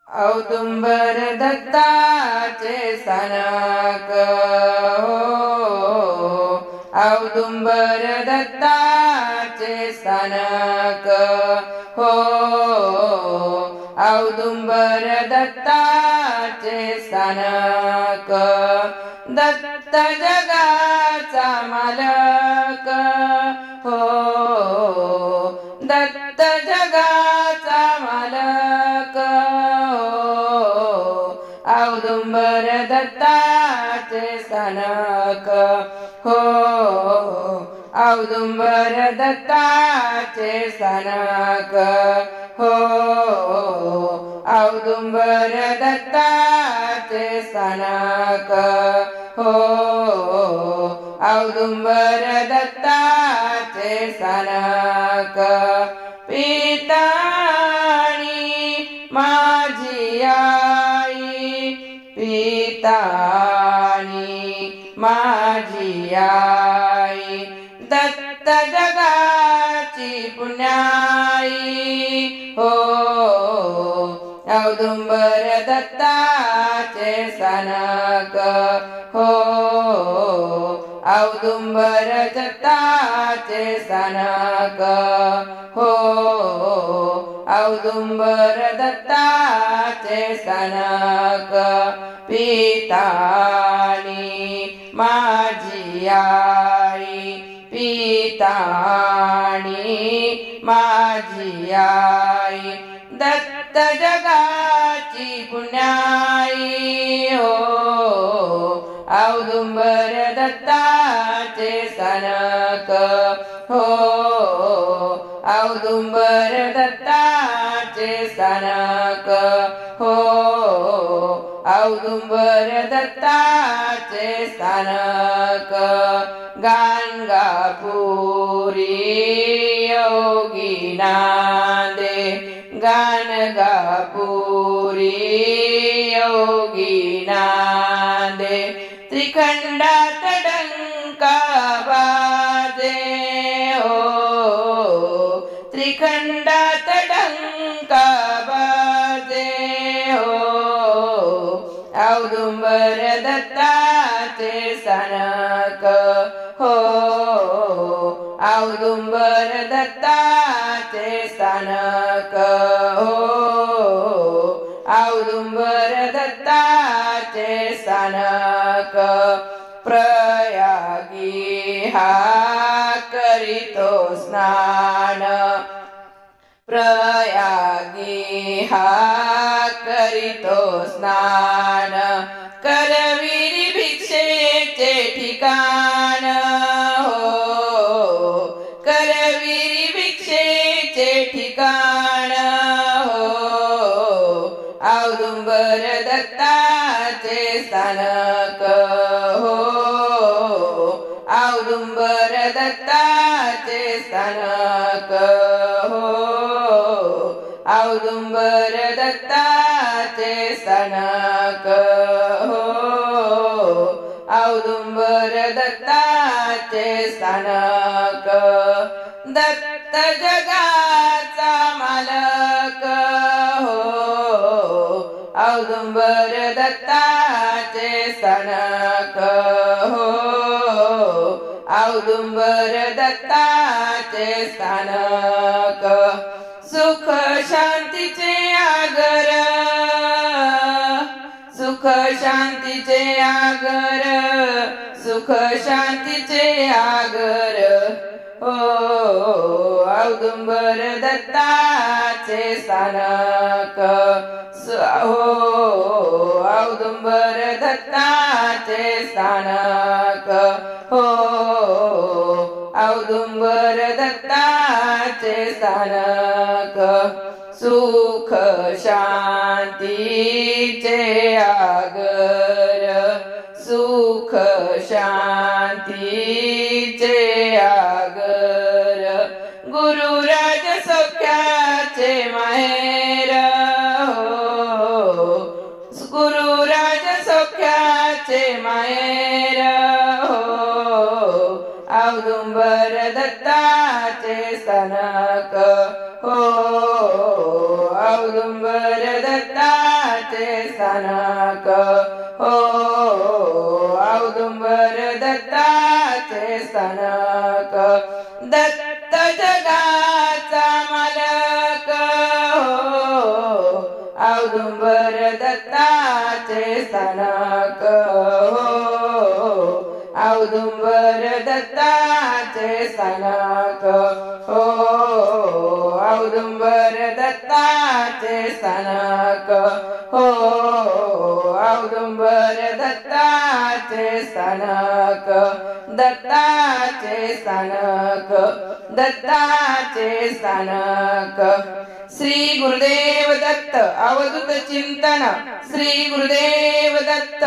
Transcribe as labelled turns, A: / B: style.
A: औदुंबर दत्ताचे स्थानक हो, औदुंबर दत्ताचे स्थानक हो, औदुंबर दत्ताचे स्थानक। दत्त जगाचा मालक हो, दत्त जगाचा मालक औदुंबर दत्ताचे स्थानक हो, औदुंबर दत्ताचे स्थानक हो, औदुंबर दत्ताचे स्थानक हो, औदुंबर दत्ताचे स्थानक। पितानी माझी आई, पितानी माझी आई, दत्त जगाची पुण्याई हो, औदुंबर दत्ताचे स्थानक हो, औदुंबर दत्ताचे स्थानक हो, औदुंबर दत्ताचे स्थानक। पितानी माझी आई, पितानी माझी आई, दत्त जगाची पुण्याई हो, औदुंबर दत्ताचे स्थानक हो, औदुंबर दत्ताचे स्थानक हो, औदुंबर दत्ताचे स्थानक। गाणगापुरी योगी नांदे, गाणगापुरी योगी नांदे, त्रिखंडात डंका बाजे हो, त्रिखंडात डंका बाजे हो, औदुंबर दत्ताचे स्थानक हो, औदुंबर दत्ताचे स्थानक हो, औदुंबर दत्ताचे स्थानक। प्रयागी हा करीतो स्नान, प्रयागी हा करीतो स्नान, करवीरी भिक्षेचे ठिकाण हो, करवीरी भिक्षेचे ठिकाण हो, औदुंबर दत्ताचे स्थानक हो, औदुंबर दत्ताचे स्थानक हो, औदुंबर दत्ताचे स्थानक हो, औदुंबर दत्ताचे स्थानक। दत्त जगाचा मालक हो, औदुंबर दत्ताचे स्थानक हो, औदुंबर दत्ताचे स्थानक। सुख शांतीचे आगर, सुख शांतीचे आगर, सुख शांतीचे आगर हो, औदुंबर दत्ताचे स्थानक हो, औदुंबर दत्ताचे स्थानक हो, औदुंबर दत्ताचे स्थानक। सुख शांतीचे आगर, सुख शांतीचे आगर, गुरुराज सौख्याचे माहेर हो, गुरुराज सौख्याचे माहेर हो, औदुंबर दत्ताचे स्थानक हो, औदुंबर दत्ता स्थानक हो औदुंबर दत्ताचे स्थानक दत्त जगाचा मालक हो औदुंबर दत्ताचे स्थानक हो औदुंबर दत्ताचे स्थानक हो औदुंबर दत्ताचे स्थानक हो औदुंबर दत्ताचे स्थानक दत्ताचे स्थानक दत्ताचे स्थानक श्री गुरुदेव दत्त अवधूत चिंतन श्री गुरुदेव दत्त